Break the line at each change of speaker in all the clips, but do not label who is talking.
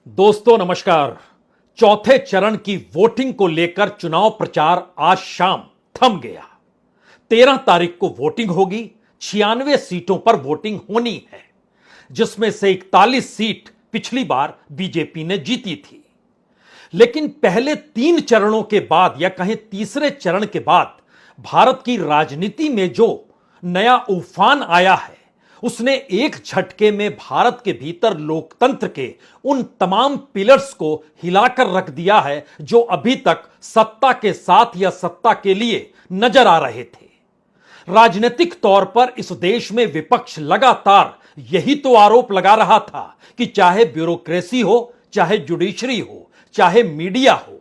दोस्तों नमस्कार। चौथे चरण की वोटिंग को लेकर चुनाव प्रचार आज शाम थम गया। 13 तारीख को वोटिंग होगी। 96 सीटों पर वोटिंग होनी है, जिसमें से 41 सीट पिछली बार बीजेपी ने जीती थी। लेकिन पहले 3 चरणों के बाद या कहें तीसरे चरण के बाद भारत की राजनीति में जो नया उफान आया है, उसने एक झटके में भारत के भीतर लोकतंत्र के उन तमाम पिलर्स को हिलाकर रख दिया है जो अभी तक सत्ता के साथ या सत्ता के लिए नजर आ रहे थे। राजनीतिक तौर पर इस देश में विपक्ष लगातार यही तो आरोप लगा रहा था कि चाहे ब्यूरोक्रेसी हो, चाहे जुडिशरी हो, चाहे मीडिया हो,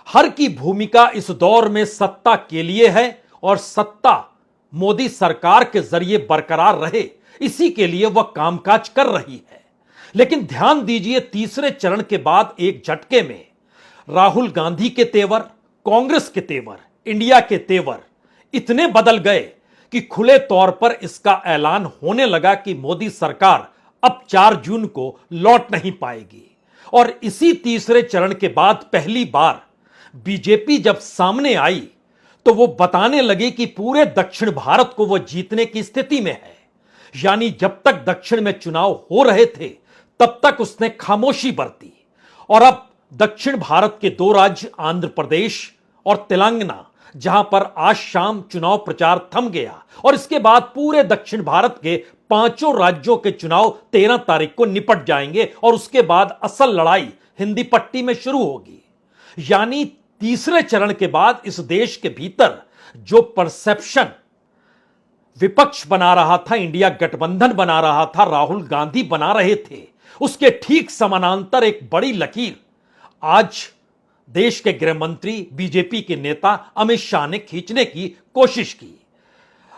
हर की भूमिका इस दौर में सत्ता के लिए है और सत्ता मोदी सरकार के जरिए बरकरार रहे, इसी के लिए वह कामकाज कर रही है। लेकिन ध्यान दीजिए, तीसरे चरण के बाद एक झटके में राहुल गांधी के तेवर, कांग्रेस के तेवर, इंडिया के तेवर इतने बदल गए कि खुले तौर पर इसका ऐलान होने लगा कि मोदी सरकार अब 4 जून को लौट नहीं पाएगी। और इसी तीसरे चरण के बाद पहली बार बीजेपी जब सामने आई तो वो बताने लगी कि पूरे दक्षिण भारत को वो जीतने की स्थिति में है। यानी जब तक दक्षिण में चुनाव हो रहे थे तब तक उसने खामोशी बरती, और अब दक्षिण भारत के 2 राज्य आंध्र प्रदेश और तेलंगाना, जहां पर आज शाम चुनाव प्रचार थम गया, और इसके बाद पूरे दक्षिण भारत के 5 राज्यों के चुनाव 13 तारीख को निपट जाएंगे और उसके बाद असल लड़ाई हिंदी पट्टी में शुरू होगी। यानी तीसरे चरण के बाद इस देश के भीतर जो परसेप्शन विपक्ष बना रहा था, इंडिया गठबंधन बना रहा था, राहुल गांधी बना रहे थे, उसके ठीक समानांतर एक बड़ी लकीर आज देश के गृह मंत्री, बीजेपी के नेता अमित शाह ने खींचने की कोशिश की।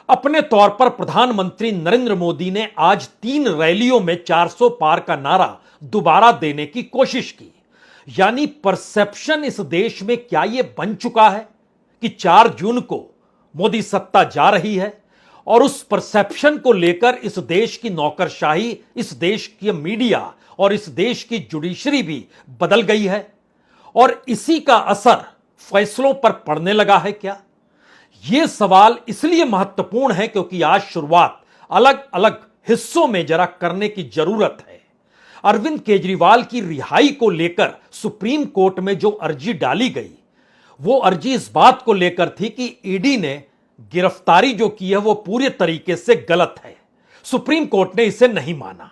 अपने तौर पर प्रधानमंत्री नरेंद्र मोदी ने आज 3 रैलियों में 400 पार का नारा दोबारा देने की कोशिश की। यानी परसेप्शन इस देश में क्या यह बन चुका है कि 4 जून को मोदी सत्ता जा रही है, और उस परसेप्शन को लेकर इस देश की नौकरशाही, इस देश की मीडिया और इस देश की जुडिशरी भी बदल गई है, और इसी का असर फैसलों पर पड़ने लगा है क्या? यह सवाल इसलिए महत्वपूर्ण है क्योंकि आज शुरुआत अलग अलग हिस्सों में जरा करने की जरूरत है। अरविंद केजरीवाल की रिहाई को लेकर सुप्रीम कोर्ट में जो अर्जी डाली गई, वो अर्जी इस बात को लेकर थी कि ईडी ने गिरफ्तारी जो की है वो पूरे तरीके से गलत है। सुप्रीम कोर्ट ने इसे नहीं माना।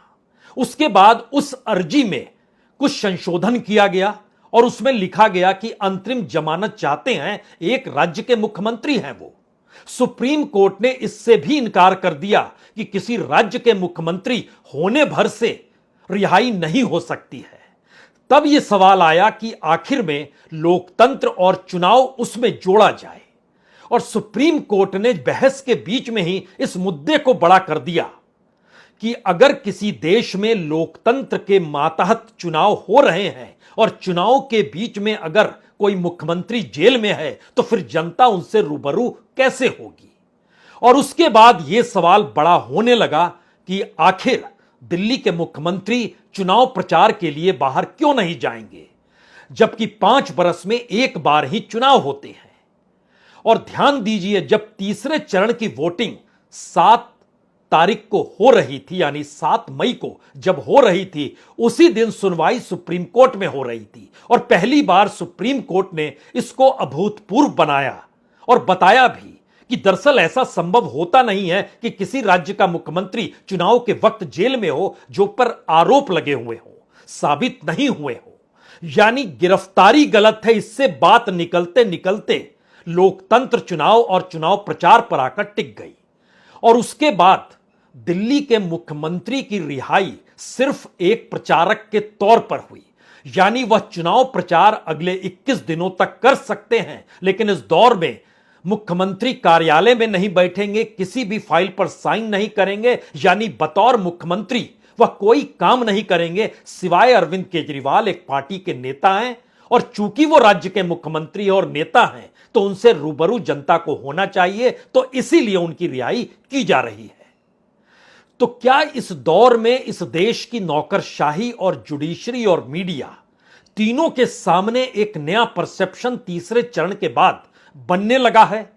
उसके बाद उस अर्जी में कुछ संशोधन किया गया और उसमें लिखा गया कि अंतरिम जमानत चाहते हैं एक राज्य के मुख्यमंत्री हैं वो। सुप्रीम कोर्ट ने इससे भी इनकार कर दिया कि किसी राज्य के मुख्यमंत्री होने भर से रिहाई नहीं हो सकती है। तब यह सवाल आया कि आखिर में लोकतंत्र और चुनाव उसमें जोड़ा जाए, और सुप्रीम कोर्ट ने बहस के बीच में ही इस मुद्दे को बड़ा कर दिया कि अगर किसी देश में लोकतंत्र के मातहत चुनाव हो रहे हैं और चुनाव के बीच में अगर कोई मुख्यमंत्री जेल में है तो फिर जनता उनसे रूबरू कैसे होगी। और उसके बाद यह सवाल बड़ा होने लगा कि आखिर दिल्ली के मुख्यमंत्री चुनाव प्रचार के लिए बाहर क्यों नहीं जाएंगे, जबकि 5 बरस में एक बार ही चुनाव होते हैं। और ध्यान दीजिए, जब तीसरे चरण की वोटिंग 7 तारीख को हो रही थी, यानी 7 मई को जब हो रही थी, उसी दिन सुनवाई सुप्रीम कोर्ट में हो रही थी, और पहली बार सुप्रीम कोर्ट ने इसको अभूतपूर्व बनाया और बताया भी कि दरअसल ऐसा संभव होता नहीं है कि किसी राज्य का मुख्यमंत्री चुनाव के वक्त जेल में हो जो पर आरोप लगे हुए हो, साबित नहीं हुए हो। यानी गिरफ्तारी गलत है, इससे बात निकलते निकलते लोकतंत्र चुनाव और चुनाव प्रचार पर आकर टिक गई। और उसके बाद दिल्ली के मुख्यमंत्री की रिहाई सिर्फ एक प्रचारक के तौर पर हुई। यानी वह चुनाव प्रचार अगले 21 दिनों तक कर सकते हैं, लेकिन इस दौर में मुख्यमंत्री कार्यालय में नहीं बैठेंगे, किसी भी फाइल पर साइन नहीं करेंगे, यानी बतौर मुख्यमंत्री वह कोई काम नहीं करेंगे सिवाय अरविंद केजरीवाल एक पार्टी के नेता हैं, और चूंकि वो राज्य के मुख्यमंत्री और नेता हैं तो उनसे रूबरू जनता को होना चाहिए, तो इसीलिए उनकी रिहाई की जा रही है। तो क्या इस दौर में इस देश की नौकरशाही और जुडिशरी और मीडिया तीनों के सामने एक नया परसेप्शन तीसरे चरण के बाद बनने लगा है,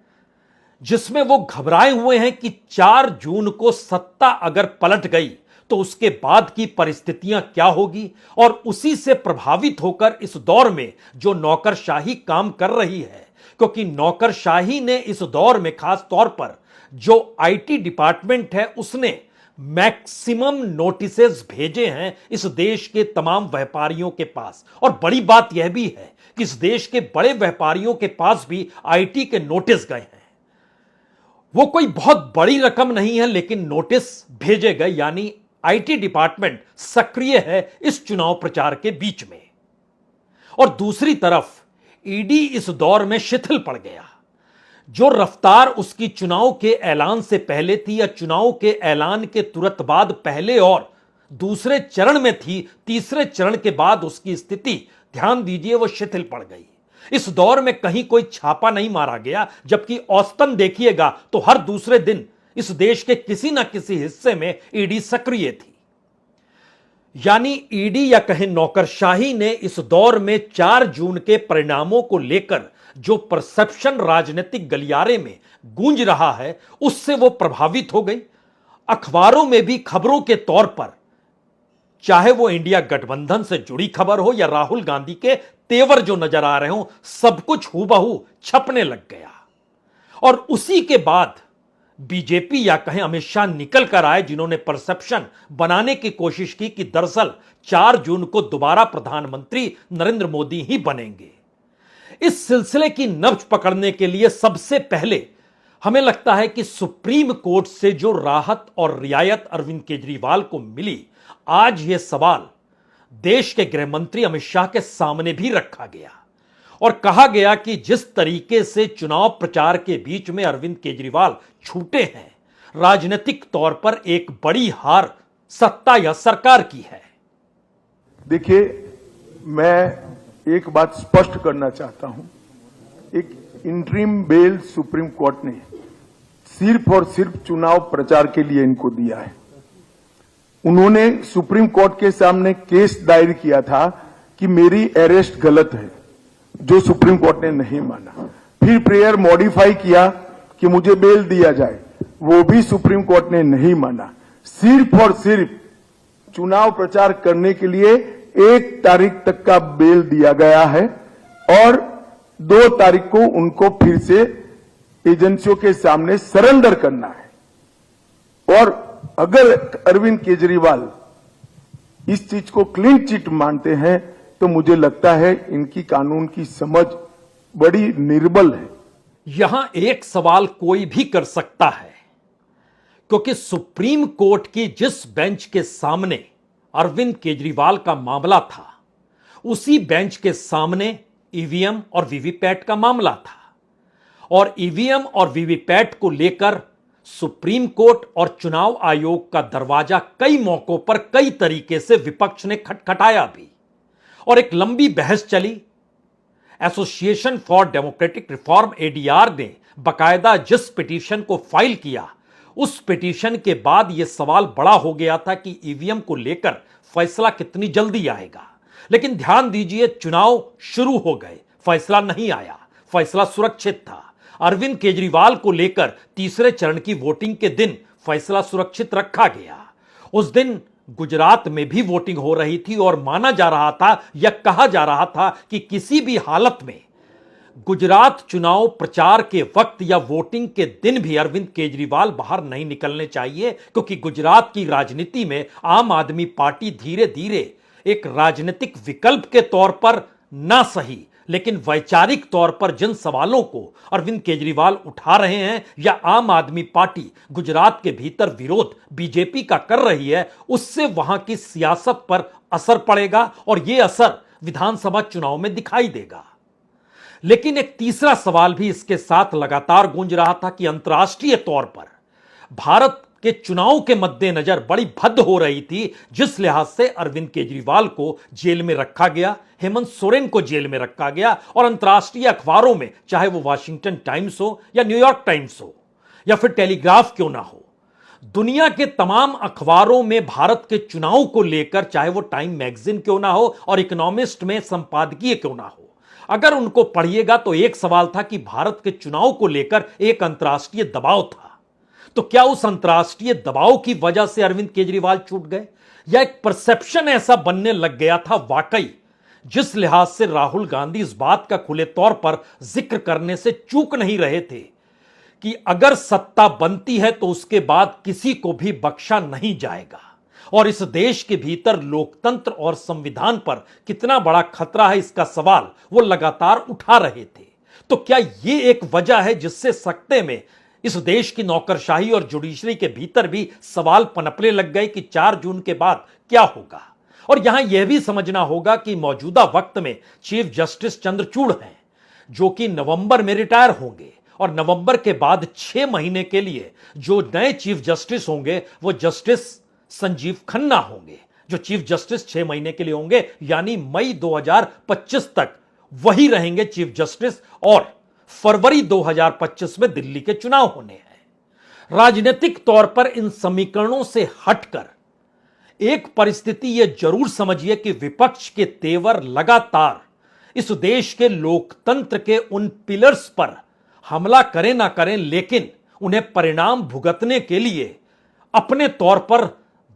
जिसमें वो घबराए हुए हैं कि 4 जून को सत्ता अगर पलट गई तो उसके बाद की परिस्थितियां क्या होगी, और उसी से प्रभावित होकर इस दौर में जो नौकरशाही काम कर रही है, क्योंकि नौकरशाही ने इस दौर में खास तौर पर जो आईटी डिपार्टमेंट है उसने मैक्सिमम नोटिसेस भेजे हैं इस देश के तमाम व्यापारियों के पास। और बड़ी बात यह भी है कि इस देश के बड़े व्यापारियों के पास भी आईटी के नोटिस गए हैं। वो कोई बहुत बड़ी रकम नहीं है, लेकिन नोटिस भेजे गए, यानी आईटी डिपार्टमेंट सक्रिय है इस चुनाव प्रचार के बीच में। और दूसरी तरफ ईडी इस दौर में शिथिल पड़ गया। जो रफ्तार उसकी चुनाव के ऐलान से पहले थी या चुनाव के ऐलान के तुरंत बाद पहले और दूसरे चरण में थी, तीसरे चरण के बाद उसकी स्थिति, ध्यान दीजिए, वो शिथिल पड़ गई। इस दौर में कहीं कोई छापा नहीं मारा गया, जबकि औसतन देखिएगा तो हर दूसरे दिन इस देश के किसी ना किसी हिस्से में ईडी सक्रिय थी। यानी ईडी या कहें नौकरशाही ने इस दौर में 4 जून के परिणामों को लेकर जो परसेप्शन राजनीतिक गलियारे में गूंज रहा है उससे वो प्रभावित हो गई। अखबारों में भी खबरों के तौर पर, चाहे वो इंडिया गठबंधन से जुड़ी खबर हो या राहुल गांधी के तेवर जो नजर आ रहे हो, सब कुछ हूबहू छपने लग गया। और उसी के बाद बीजेपी या कहें अमित शाह निकल कर आए, जिन्होंने परसेप्शन बनाने की कोशिश की कि दरअसल 4 जून को दोबारा प्रधानमंत्री नरेंद्र मोदी ही बनेंगे। इस सिलसिले की नब्ज पकड़ने के लिए सबसे पहले हमें लगता है कि सुप्रीम कोर्ट से जो राहत और रियायत अरविंद केजरीवाल को मिली, आज यह सवाल देश के गृह मंत्री अमित शाह के सामने भी रखा गया और कहा गया कि जिस तरीके से चुनाव प्रचार के बीच में अरविंद केजरीवाल छूटे हैं, राजनीतिक तौर पर एक बड़ी हार सत्ता या सरकार की है।
देखिए, मैं एक बात स्पष्ट करना चाहता हूं। एक इंटरिम बेल सुप्रीम कोर्ट ने सिर्फ और सिर्फ चुनाव प्रचार के लिए इनको दिया है। उन्होंने सुप्रीम कोर्ट के सामने केस दायर किया था कि मेरी अरेस्ट गलत है, जो सुप्रीम कोर्ट ने नहीं माना। फिर प्रेयर मॉडिफाई किया कि मुझे बेल दिया जाए, वो भी सुप्रीम कोर्ट ने नहीं माना। सिर्फ और सिर्फ चुनाव प्रचार करने के लिए 1 तारीख तक का बेल दिया गया है और 2 तारीख को उनको फिर से एजेंसियों के सामने सरेंडर करना है। और अगर अरविंद केजरीवाल इस चीज को क्लीन चिट मानते हैं तो मुझे लगता है इनकी कानून की समझ बड़ी निर्बल है।
यहां एक सवाल कोई भी कर सकता है, क्योंकि सुप्रीम कोर्ट की जिस बेंच के सामने अरविंद केजरीवाल का मामला था, उसी बेंच के सामने ईवीएम और वीवीपैट का मामला था। और ईवीएम और वीवीपैट को लेकर सुप्रीम कोर्ट और चुनाव आयोग का दरवाजा कई मौकों पर कई तरीके से विपक्ष ने खटखटाया भी और एक लंबी बहस चली। Association for democratic reform ADR ने बकायदा जिस पिटीशन को फाइल किया, उस पिटीशन के बाद यह सवाल बड़ा हो गया था कि ईवीएम को लेकर फैसला कितनी जल्दी आएगा। लेकिन ध्यान दीजिए, चुनाव शुरू हो गए, फैसला नहीं आया, फैसला सुरक्षित था। अरविंद केजरीवाल को लेकर तीसरे चरण की वोटिंग के दिन फैसला सुरक्षित रखा गया। उस दिन गुजरात में भी वोटिंग हो रही थी और माना जा रहा था या कहा जा रहा था कि किसी भी हालत में गुजरात चुनाव प्रचार के वक्त या वोटिंग के दिन भी अरविंद केजरीवाल बाहर नहीं निकलने चाहिए, क्योंकि गुजरात की राजनीति में आम आदमी पार्टी धीरे धीरे एक राजनीतिक विकल्प के तौर पर ना सही लेकिन वैचारिक तौर पर जिन सवालों को अरविंद केजरीवाल उठा रहे हैं या आम आदमी पार्टी गुजरात के भीतर विरोध बीजेपी का कर रही है, उससे वहां की सियासत पर असर पड़ेगा और यह असर विधानसभा चुनाव में दिखाई देगा। लेकिन एक तीसरा सवाल भी इसके साथ लगातार गूंज रहा था कि अंतर्राष्ट्रीय तौर पर भारत के चुनाव के मद्देनजर बड़ी भद्द हो रही थी जिस लिहाज से अरविंद केजरीवाल को जेल में रखा गया, हेमंत सोरेन को जेल में रखा गया और अंतर्राष्ट्रीय अखबारों में, चाहे वो वाशिंगटन टाइम्स हो या न्यूयॉर्क टाइम्स हो या फिर टेलीग्राफ क्यों ना हो, दुनिया के तमाम अखबारों में भारत के चुनाव को लेकर, चाहे वो टाइम मैगजीन क्यों ना हो और इकोनॉमिस्ट में संपादकीय क्यों ना हो, अगर उनको पढ़िएगा तो एक सवाल था कि भारत के चुनाव को लेकर एक अंतर्राष्ट्रीय दबाव था। तो क्या उस अंतर्राष्ट्रीय दबाव की वजह से अरविंद केजरीवाल छूट गए, या एक परसेप्शन ऐसा बनने लग गया था? वाकई जिस लिहाज से राहुल गांधी इस बात का खुले तौर पर जिक्र करने से चूक नहीं रहे थे कि अगर सत्ता बनती है तो उसके बाद किसी को भी बख्शा नहीं जाएगा, और इस देश के भीतर लोकतंत्र और संविधान पर कितना बड़ा खतरा है इसका सवाल वो लगातार उठा रहे थे। तो क्या ये एक वजह है जिससे सख्ते में इस देश की नौकरशाही और जुडिशरी के भीतर भी सवाल पनपने लग गए कि 4 जून के बाद क्या होगा? और यहां यह भी समझना होगा कि मौजूदा वक्त में चीफ जस्टिस चंद्रचूड़ हैं, जो कि नवंबर में रिटायर होंगे, और नवंबर के बाद 6 महीने के लिए जो नए चीफ जस्टिस होंगे वो जस्टिस संजीव खन्ना होंगे, जो चीफ जस्टिस 6 महीने के लिए होंगे, यानी मई 2025 तक वही रहेंगे चीफ जस्टिस, और फरवरी 2025 में दिल्ली के चुनाव होने हैं। राजनीतिक तौर पर इन समीकरणों से हटकर एक परिस्थिति यह जरूर समझिए कि विपक्ष के तेवर लगातार इस देश के लोकतंत्र के उन पिलर्स पर हमला करें ना करें, लेकिन उन्हें परिणाम भुगतने के लिए अपने तौर पर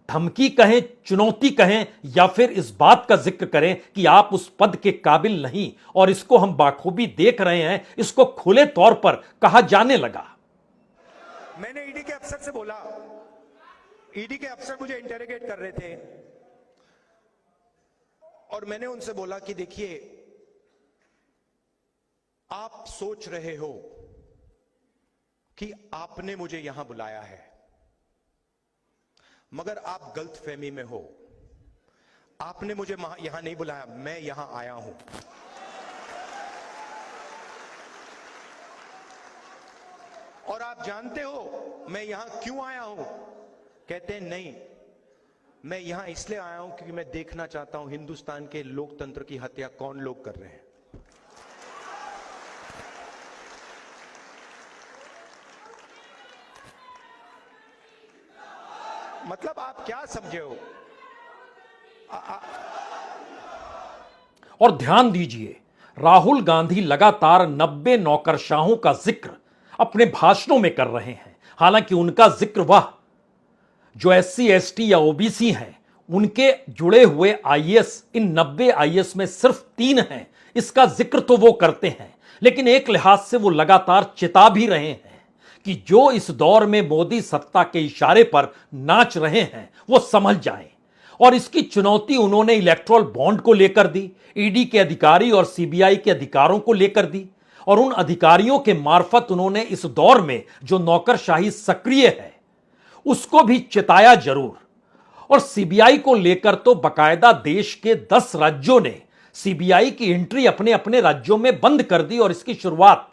धमकी कहें, चुनौती कहें, या फिर इस बात का जिक्र करें कि आप उस पद के काबिल नहीं, और इसको हम बाखूबी देख रहे हैं, इसको खुले तौर पर कहा जाने लगा।
मैंने ईडी के अफसर से बोला, ईडी के अफसर मुझे इंटेरोगेट कर रहे थे, और मैंने उनसे बोला कि देखिए, आप सोच रहे हो कि आपने मुझे यहां बुलाया है, मगर आप गलतफहमी में हो। आपने मुझे यहां नहीं बुलाया, मैं यहां आया हूं। और आप जानते हो मैं यहां क्यों आया हूं? कहते हैं नहीं, मैं यहां इसलिए आया हूं क्योंकि मैं देखना चाहता हूं हिंदुस्तान के लोकतंत्र की हत्या कौन लोग कर रहे हैं। मतलब आप क्या समझे हो?
और ध्यान दीजिए, राहुल गांधी लगातार 90 नौकरशाहों का जिक्र अपने भाषणों में कर रहे हैं। हालांकि उनका जिक्र वह जो SC ST या OBC हैं उनके जुड़े हुए आईएएस, इन 90 आईएएस में सिर्फ 3 हैं, इसका जिक्र तो वो करते हैं, लेकिन एक लिहाज से वो लगातार चिता भी रहे हैं कि जो इस दौर में मोदी सत्ता के इशारे पर नाच रहे हैं वो समझ जाएं। और इसकी चुनौती उन्होंने इलेक्ट्रल बॉन्ड को लेकर दी, ईडी के अधिकारी और सीबीआई के अधिकारों को लेकर दी, और उन अधिकारियों के मार्फत उन्होंने इस दौर में जो नौकरशाही सक्रिय है उसको भी चिताया जरूर। और सीबीआई को लेकर तो बकायदा देश के 10 राज्यों ने सीबीआई की एंट्री अपने अपने राज्यों में बंद कर दी, और इसकी शुरुआत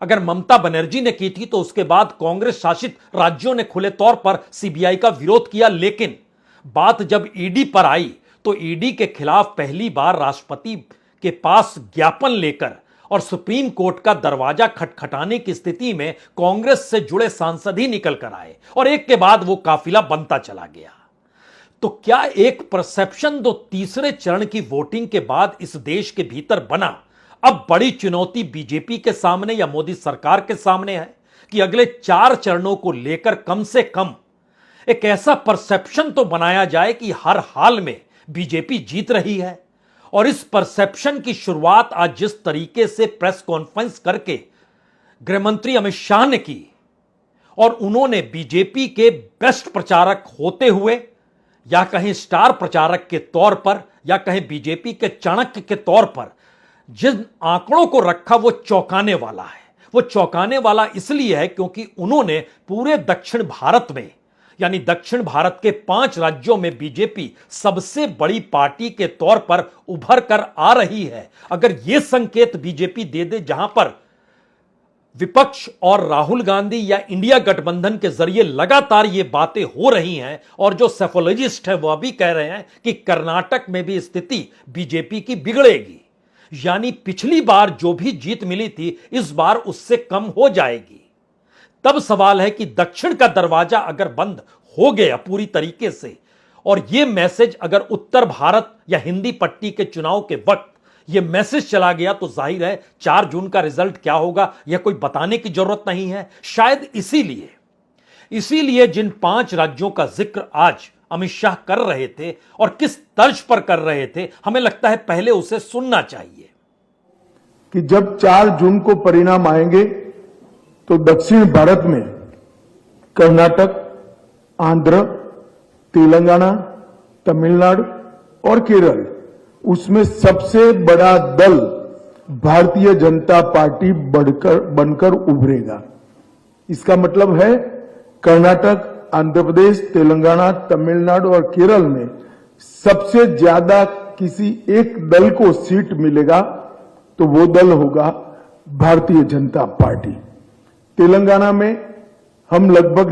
अगर ममता बनर्जी ने की थी तो उसके बाद कांग्रेस शासित राज्यों ने खुले तौर पर सीबीआई का विरोध किया। लेकिन बात जब ईडी पर आई तो ईडी के खिलाफ पहली बार राष्ट्रपति के पास ज्ञापन लेकर और सुप्रीम कोर्ट का दरवाजा खटखटाने की स्थिति में कांग्रेस से जुड़े सांसद ही निकल कर आए, और एक के बाद वो काफिला बनता चला गया। तो क्या एक परसेप्शन दो तीसरे चरण की वोटिंग के बाद इस देश के भीतर बना, अब बड़ी चुनौती बीजेपी के सामने या मोदी सरकार के सामने है कि अगले 4 चरणों को लेकर कम से कम एक ऐसा परसेप्शन तो बनाया जाए कि हर हाल में बीजेपी जीत रही है। और इस परसेप्शन की शुरुआत आज जिस तरीके से प्रेस कॉन्फ्रेंस करके गृहमंत्री अमित शाह ने की, और उन्होंने बीजेपी के बेस्ट प्रचारक होते हुए, या कहीं स्टार प्रचारक के तौर पर, या कहीं बीजेपी के चाणक्य के तौर पर जिन आंकड़ों को रखा, वो चौंकाने वाला है। वो चौंकाने वाला इसलिए है क्योंकि उन्होंने पूरे दक्षिण भारत में, यानी दक्षिण भारत के 5 राज्यों में बीजेपी सबसे बड़ी पार्टी के तौर पर उभर कर आ रही है। अगर यह संकेत बीजेपी दे दे, जहां पर विपक्ष और राहुल गांधी या इंडिया गठबंधन के जरिए लगातार ये बातें हो रही हैं, और जो सेफोलॉजिस्ट है वह भी कह रहे हैं कि कर्नाटक में भी स्थिति बीजेपी की बिगड़ेगी, यानी पिछली बार जो भी जीत मिली थी इस बार उससे कम हो जाएगी। तब सवाल है कि दक्षिण का दरवाजा अगर बंद हो गया पूरी तरीके से और यह मैसेज अगर उत्तर भारत या हिंदी पट्टी के चुनाव के वक्त यह मैसेज चला गया तो जाहिर है 4 जून का रिजल्ट क्या होगा यह कोई बताने की जरूरत नहीं है। शायद इसीलिए जिन 5 राज्यों का जिक्र आज अमित शाह कर रहे थे और किस तर्ज पर कर रहे थे, हमें लगता है पहले उसे सुनना चाहिए।
कि जब 4 जून को परिणाम आएंगे तो दक्षिण भारत में कर्नाटक, आंध्र, तेलंगाना, तमिलनाडु और केरल, उसमें सबसे बड़ा दल भारतीय जनता पार्टी बनकर उभरेगा। इसका मतलब है कर्नाटक, आंध्र प्रदेश, तेलंगाना, तमिलनाडु और केरल में सबसे ज्यादा किसी एक दल को सीट मिलेगा तो वो दल होगा भारतीय जनता पार्टी। तेलंगाना में हम लगभग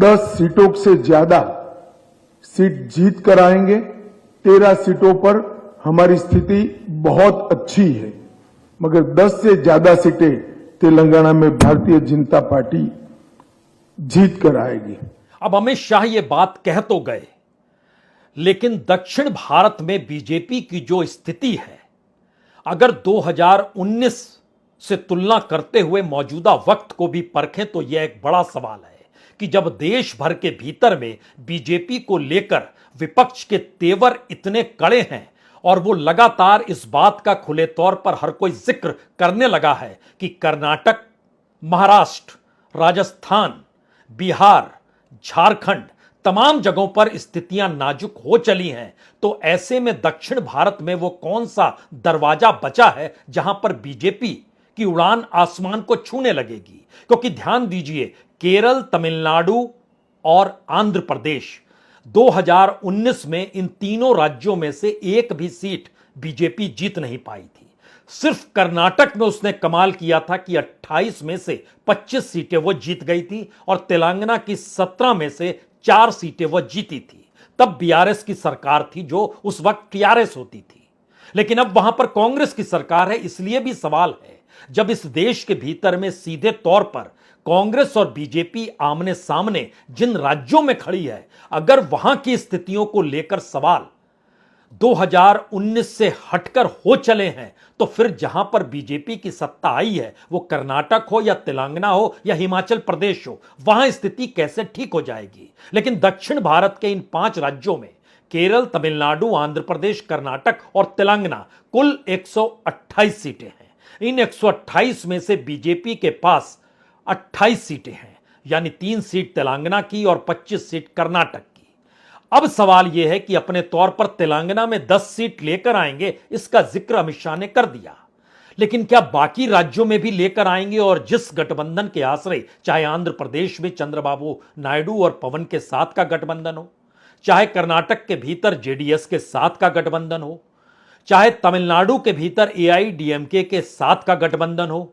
10 सीटों से ज्यादा सीट जीत कर आएंगे। 13 सीटों पर हमारी स्थिति बहुत अच्छी है, मगर 10 से ज्यादा सीटें तेलंगाना में भारतीय जनता पार्टी जीत कर आएगी।
अब अमित शाह ये बात कह तो गए, लेकिन दक्षिण भारत में बीजेपी की जो स्थिति है, अगर 2019 से तुलना करते हुए मौजूदा वक्त को भी परखें तो यह एक बड़ा सवाल है कि जब देश भर के भीतर में बीजेपी को लेकर विपक्ष के तेवर इतने कड़े हैं और वो लगातार इस बात का खुले तौर पर हर कोई जिक्र करने लगा है कि कर्नाटक, महाराष्ट्र, राजस्थान, बिहार, झारखंड तमाम जगहों पर स्थितियां नाजुक हो चली हैं, तो ऐसे में दक्षिण भारत में वो कौन सा दरवाजा बचा है जहां पर बीजेपी की उड़ान आसमान को छूने लगेगी? क्योंकि ध्यान दीजिए, केरल, तमिलनाडु और आंध्र प्रदेश 2019 में इन तीनों राज्यों में से एक भी सीट बीजेपी जीत नहीं पाई थी। सिर्फ कर्नाटक में उसने कमाल किया था कि 28 में से 25 सीटें वो जीत गई थी और तेलंगाना की 17 में से 4 सीटें वो जीती थी। तब बीआरएस की सरकार थी जो उस वक्त टीआरएस होती थी, लेकिन अब वहां पर कांग्रेस की सरकार है। इसलिए भी सवाल है, जब इस देश के भीतर में सीधे तौर पर कांग्रेस और बीजेपी आमने सामने जिन राज्यों में खड़ी है, अगर वहां की स्थितियों को लेकर सवाल 2019 से हटकर हो चले हैं, तो फिर जहां पर बीजेपी की सत्ता आई है, वो कर्नाटक हो या तेलंगाना हो या हिमाचल प्रदेश हो, वहां स्थिति कैसे ठीक हो जाएगी? लेकिन दक्षिण भारत के इन 5 राज्यों में केरल, तमिलनाडु, आंध्र प्रदेश, कर्नाटक और तेलंगाना कुल 128 सीटें हैं। इन 128 में से बीजेपी के पास 28 सीटें हैं, यानी 3 सीट तेलंगाना की और 25 सीट कर्नाटक की। अब सवाल यह है कि अपने तौर पर तेलंगाना में 10 सीट लेकर आएंगे, इसका जिक्र अमित शाह ने कर दिया, लेकिन क्या बाकी राज्यों में भी लेकर आएंगे? और जिस गठबंधन के आश्रय, चाहे आंध्र प्रदेश में चंद्रबाबू नायडू और पवन के साथ का गठबंधन हो, चाहे कर्नाटक के भीतर जेडीएस के साथ का गठबंधन हो, चाहे तमिलनाडु के भीतर एआईडीएमके के साथ का गठबंधन हो,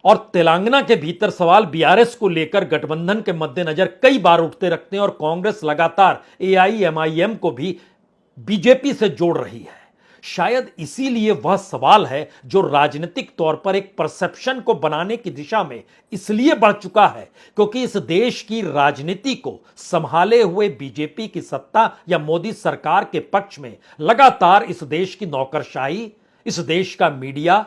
और तेलंगाना के भीतर सवाल बीआरएस को लेकर गठबंधन के मद्देनजर कई बार उठते रखते हैं और कांग्रेस लगातार एआईएमआईएम को भी बीजेपी से जोड़ रही है। शायद इसीलिए वह सवाल है जो राजनीतिक तौर पर एक परसेप्शन को बनाने की दिशा में इसलिए बढ़ चुका है क्योंकि इस देश की राजनीति को संभाले हुए बीजेपी की सत्ता या मोदी सरकार के पक्ष में लगातार इस देश की नौकरशाही, इस देश का मीडिया,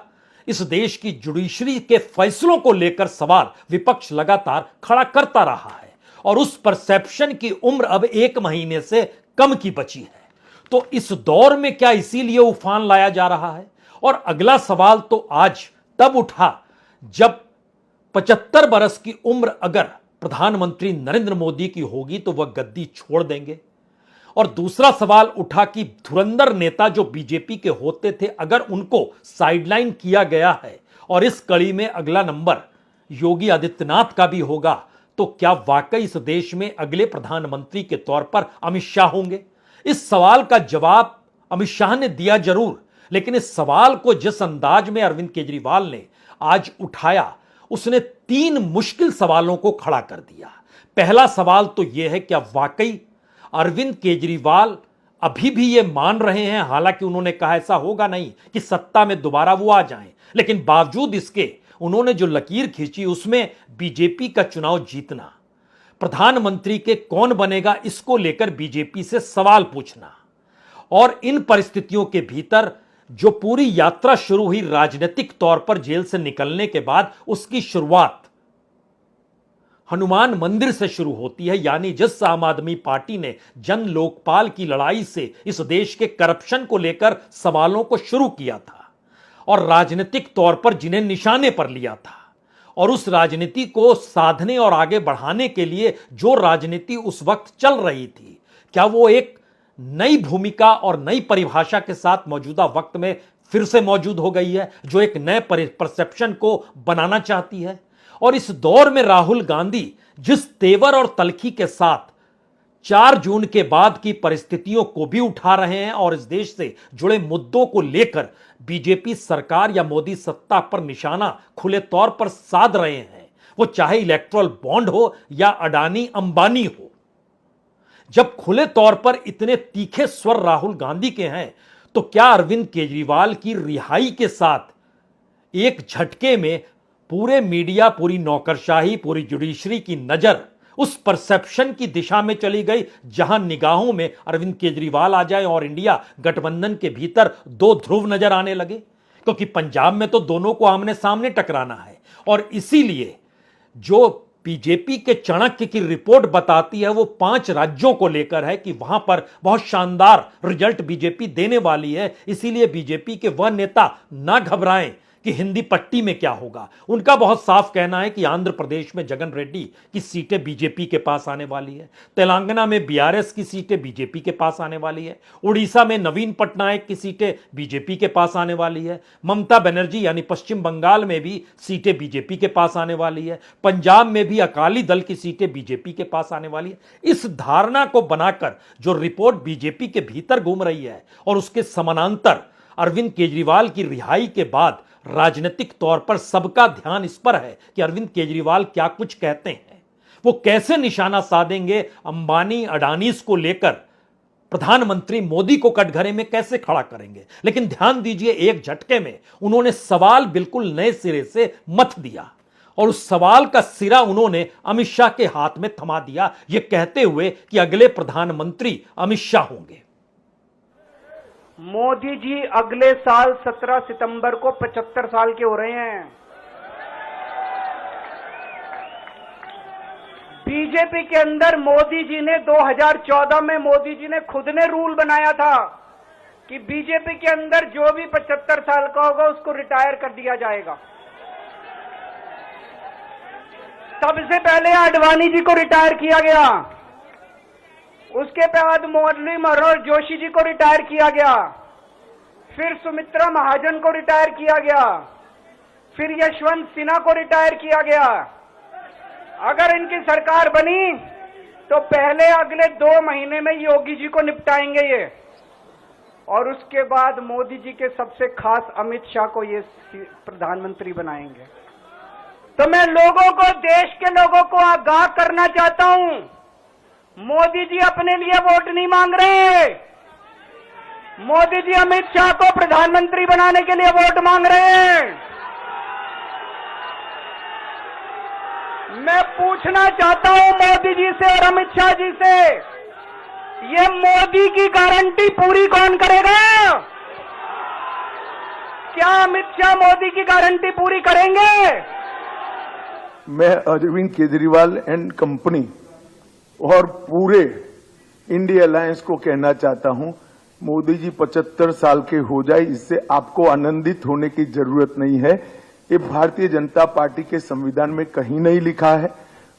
इस देश की जुडिशरी के फैसलों को लेकर सवाल विपक्ष लगातार खड़ा करता रहा है और उस परसेप्शन की उम्र अब 1 महीने से कम की बची है। तो इस दौर में क्या इसीलिए उफान लाया जा रहा है? और अगला सवाल तो आज तब उठा जब 75 बरस की उम्र अगर प्रधानमंत्री नरेंद्र मोदी की होगी तो वह गद्दी छोड़ देंगे। और दूसरा सवाल उठा कि धुरंधर नेता जो बीजेपी के होते थे, अगर उनको साइडलाइन किया गया है और इस कड़ी में अगला नंबर योगी आदित्यनाथ का भी होगा, तो क्या वाकई इस देश में अगले प्रधानमंत्री के तौर पर अमित शाह होंगे? इस सवाल का जवाब अमित शाह ने दिया जरूर, लेकिन इस सवाल को जिस अंदाज में अरविंद केजरीवाल ने आज उठाया, उसने 3 मुश्किल सवालों को खड़ा कर दिया। पहला सवाल तो यह है, क्या वाकई अरविंद केजरीवाल अभी भी ये मान रहे हैं, हालांकि उन्होंने कहा ऐसा होगा नहीं कि सत्ता में दोबारा वो आ जाएं, लेकिन बावजूद इसके उन्होंने जो लकीर खींची उसमें बीजेपी का चुनाव जीतना, प्रधानमंत्री के कौन बनेगा इसको लेकर बीजेपी से सवाल पूछना, और इन परिस्थितियों के भीतर जो पूरी यात्रा शुरू हुई राजनीतिक तौर पर जेल से निकलने के बाद, उसकी शुरुआत हनुमान मंदिर से शुरू होती है। यानी जिस आम आदमी पार्टी ने जन लोकपाल की लड़ाई से इस देश के करप्शन को लेकर सवालों को शुरू किया था और राजनीतिक तौर पर जिन्हें निशाने पर लिया था, और उस राजनीति को साधने और आगे बढ़ाने के लिए जो राजनीति उस वक्त चल रही थी, क्या वो एक नई भूमिका और नई परिभाषा के साथ मौजूदा वक्त में फिर से मौजूद हो गई है, जो एक नए परसेप्शन को बनाना चाहती है? और इस दौर में राहुल गांधी जिस तेवर और तलखी के साथ 4 जून के बाद की परिस्थितियों को भी उठा रहे हैं और इस देश से जुड़े मुद्दों को लेकर बीजेपी सरकार या मोदी सत्ता पर निशाना खुले तौर पर साध रहे हैं, वो चाहे इलेक्ट्रल बॉन्ड हो या अडानी अंबानी हो। जब खुले तौर पर इतने तीखे स्वर राहुल गांधी के हैं, तो क्या अरविंद केजरीवाल की रिहाई के साथ एक झटके में पूरे मीडिया, पूरी नौकरशाही, पूरी जुडिशरी की नजर उस परसेप्शन की दिशा में चली गई जहां निगाहों में अरविंद केजरीवाल आ जाए और इंडिया गठबंधन के भीतर 2 ध्रुव नजर आने लगे? क्योंकि पंजाब में तो दोनों को आमने सामने टकराना है, और इसीलिए जो बीजेपी के चाणक्य की रिपोर्ट बताती है वो 5 राज्यों को लेकर है कि वहां पर बहुत शानदार रिजल्ट बीजेपी देने वाली है। इसीलिए बीजेपी के वह नेता ना घबराएं कि हिंदी पट्टी में क्या होगा। उनका बहुत साफ कहना है कि आंध्र प्रदेश में जगन रेड्डी की सीटें बीजेपी के पास आने वाली है, तेलंगाना में बीआरएस की सीटें बीजेपी के पास आने वाली है, उड़ीसा में नवीन पटनायक की सीटें बीजेपी के पास आने वाली है, ममता बनर्जी यानी पश्चिम बंगाल में भी सीटें बीजेपी के पास आने वाली है, पंजाब में भी अकाली दल की सीटें बीजेपी के पास आने वाली है। इस धारणा को बनाकर जो रिपोर्ट बीजेपी के भीतर घूम रही है, और उसके समानांतर अरविंद केजरीवाल की रिहाई के बाद राजनीतिक तौर पर सबका ध्यान इस पर है कि अरविंद केजरीवाल क्या कुछ कहते हैं, वो कैसे निशाना साधेंगे अंबानी अडानीज को लेकर, प्रधानमंत्री मोदी को कटघरे में कैसे खड़ा करेंगे। लेकिन ध्यान दीजिए, एक झटके में उन्होंने सवाल बिल्कुल नए सिरे से मथ दिया, और उस सवाल का सिरा उन्होंने अमित शाह के हाथ में थमा दिया, यह कहते हुए कि अगले प्रधानमंत्री अमित शाह होंगे।
मोदी जी अगले साल 17 सितंबर को 75 साल के हो रहे हैं। बीजेपी के अंदर मोदी जी ने 2014 में मोदी जी ने खुद ने रूल बनाया था कि बीजेपी के अंदर जो भी 75 साल का होगा उसको रिटायर कर दिया जाएगा। सबसे पहले आडवाणी जी को रिटायर किया गया, उसके बाद मुरली मनोहर जोशी जी को रिटायर किया गया, फिर सुमित्रा महाजन को रिटायर किया गया, फिर यशवंत सिन्हा को रिटायर किया गया। अगर इनकी सरकार बनी तो पहले अगले 2 महीने में योगी जी को निपटाएंगे ये, और उसके बाद मोदी जी के सबसे खास अमित शाह को ये प्रधानमंत्री बनाएंगे। तो मैं लोगों को, देश के लोगों को आगाह करना चाहता हूं, मोदी जी अपने लिए वोट नहीं मांग रहे, मोदी जी अमित शाह को प्रधानमंत्री बनाने के लिए वोट मांग रहे हैं। मैं पूछना चाहता हूं मोदी जी से और अमित शाह जी से, ये मोदी की गारंटी पूरी कौन करेगा? क्या अमित शाह मोदी की गारंटी पूरी करेंगे?
मैं अरविंद केजरीवाल एंड कंपनी और पूरे इंडिया अलायंस को कहना चाहता हूं, मोदी जी 75 साल के हो जाए, इससे आपको आनंदित होने की जरूरत नहीं है। ये भारतीय जनता पार्टी के संविधान में कहीं नहीं लिखा है।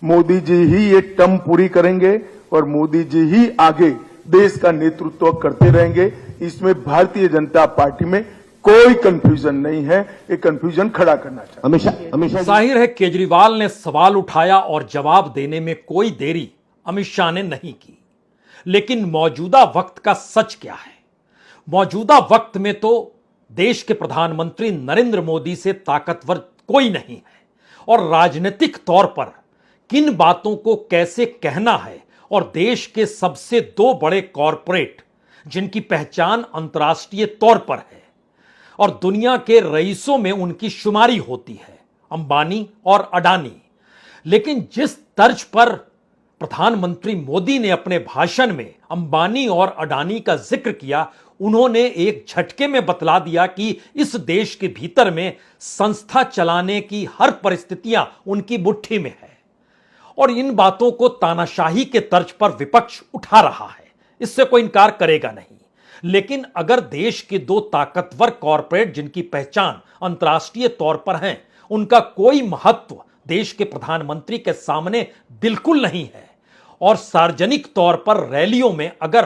मोदी जी ही ये टर्म पूरी करेंगे और मोदी जी ही आगे देश का नेतृत्व करते रहेंगे। इसमें भारतीय जनता पार्टी में कोई कंफ्यूजन नहीं है। ये कंफ्यूजन खड़ा करना चाहिए।
अमित शाह जाहिर है केजरीवाल ने सवाल उठाया और जवाब देने में कोई देरी अमित शाह ने नहीं की। लेकिन मौजूदा वक्त का सच क्या है? मौजूदा वक्त में तो देश के प्रधानमंत्री नरेंद्र मोदी से ताकतवर कोई नहीं है, और राजनीतिक तौर पर किन बातों को कैसे कहना है, और देश के सबसे 2 बड़े कॉरपोरेट जिनकी पहचान अंतर्राष्ट्रीय तौर पर है और दुनिया के रईसों में उनकी शुमारी होती है, अंबानी और अडानी। लेकिन जिस तर्ज पर प्रधानमंत्री मोदी ने अपने भाषण में अंबानी और अडानी का जिक्र किया, उन्होंने एक झटके में बतला दिया कि इस देश के भीतर में संस्था चलाने की हर परिस्थितियां उनकी मुट्ठी में है। और इन बातों को तानाशाही के तर्ज पर विपक्ष उठा रहा है, इससे कोई इनकार करेगा नहीं। लेकिन अगर देश के दो ताकतवर कॉरपोरेट जिनकी पहचान अंतर्राष्ट्रीय तौर पर है, उनका कोई महत्व देश के प्रधानमंत्री के सामने बिल्कुल नहीं है, और सार्वजनिक तौर पर रैलियों में अगर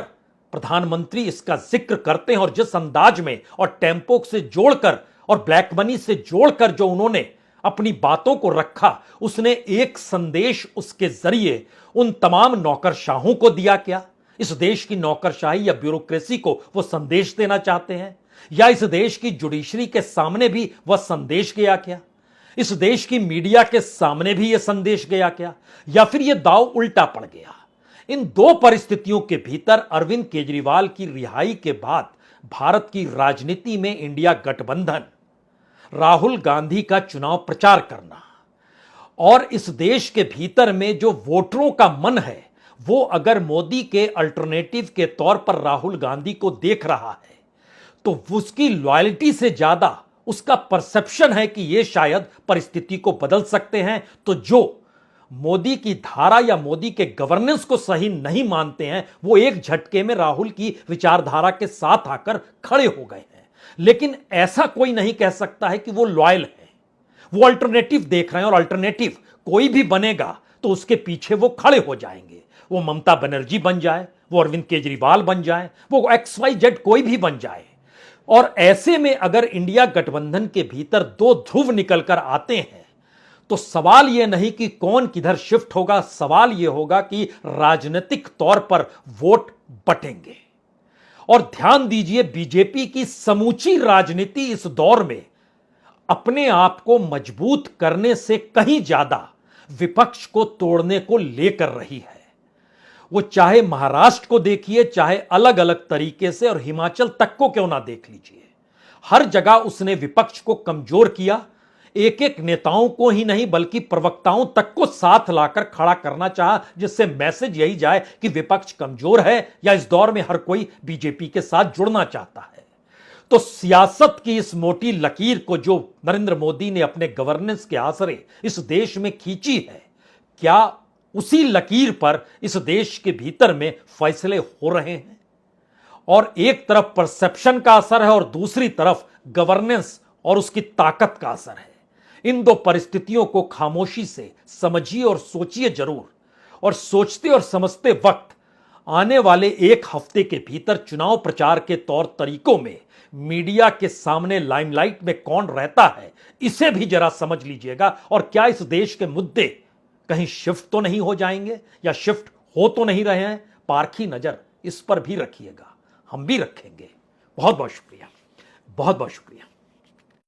प्रधानमंत्री इसका जिक्र करते हैं और जिस अंदाज में और टेम्पो से जोड़कर और ब्लैक मनी से जोड़कर जो उन्होंने अपनी बातों को रखा, उसने एक संदेश उसके जरिए उन तमाम नौकरशाहों को दिया क्या? इस देश की नौकरशाही या ब्यूरोक्रेसी को वो संदेश देना चाहते हैं, या इस देश की जुडिशरी के सामने भी वह संदेश गया क्या? इस देश की मीडिया के सामने भी यह संदेश गया क्या, या फिर यह दांव उल्टा पड़ गया? इन दो परिस्थितियों के भीतर अरविंद केजरीवाल की रिहाई के बाद भारत की राजनीति में इंडिया गठबंधन, राहुल गांधी का चुनाव प्रचार करना और इस देश के भीतर में जो वोटरों का मन है वो अगर मोदी के अल्टरनेटिव के तौर पर राहुल गांधी को देख रहा है, तो उसकी लॉयल्टी से ज्यादा उसका परसेप्शन है कि ये शायद परिस्थिति को बदल सकते हैं। तो जो मोदी की धारा या मोदी के गवर्नेंस को सही नहीं मानते हैं, वो एक झटके में राहुल की विचारधारा के साथ आकर खड़े हो गए हैं। लेकिन ऐसा कोई नहीं कह सकता है कि वो लॉयल है, वो अल्टरनेटिव देख रहे हैं, और अल्टरनेटिव कोई भी बनेगा तो उसके पीछे वो खड़े हो जाएंगे। वो ममता बनर्जी बन जाए, वो अरविंद केजरीवाल बन जाए, वो XYZ कोई भी बन जाए। और ऐसे में अगर इंडिया गठबंधन के भीतर दो ध्रुव निकलकर आते हैं, तो सवाल यह नहीं कि कौन किधर शिफ्ट होगा, सवाल यह होगा कि राजनीतिक तौर पर वोट बटेंगे। और ध्यान दीजिए, बीजेपी की समूची राजनीति इस दौर में अपने आप को मजबूत करने से कहीं ज्यादा विपक्ष को तोड़ने को लेकर रही है। वो चाहे महाराष्ट्र को देखिए, चाहे अलग अलग तरीके से, और हिमाचल तक को क्यों ना देख लीजिए, हर जगह उसने विपक्ष को कमजोर किया। एक एक नेताओं को ही नहीं बल्कि प्रवक्ताओं तक को साथ लाकर खड़ा करना चाहा, जिससे मैसेज यही जाए कि विपक्ष कमजोर है या इस दौर में हर कोई बीजेपी के साथ जुड़ना चाहता है। तो सियासत की इस मोटी लकीर को जो नरेंद्र मोदी ने अपने गवर्नेंस के आसरे इस देश में खींची है, क्या उसी लकीर पर इस देश के भीतर में फैसले हो रहे हैं? और एक तरफ परसेप्शन का असर है और दूसरी तरफ गवर्नेंस और उसकी ताकत का असर है। इन दो परिस्थितियों को खामोशी से समझिए और सोचिए जरूर। और सोचते और समझते वक्त आने वाले एक हफ्ते के भीतर चुनाव प्रचार के तौर तरीकों में मीडिया के सामने लाइमलाइट में कौन रहता है, इसे भी जरा समझ लीजिएगा। और क्या इस देश के मुद्दे कहीं शिफ्ट तो नहीं हो जाएंगे या शिफ्ट हो तो नहीं रहे हैं? पारखी नजर इस पर भी रखिएगा, हम भी रखेंगे। बहुत बहुत शुक्रिया, बहुत बहुत शुक्रिया।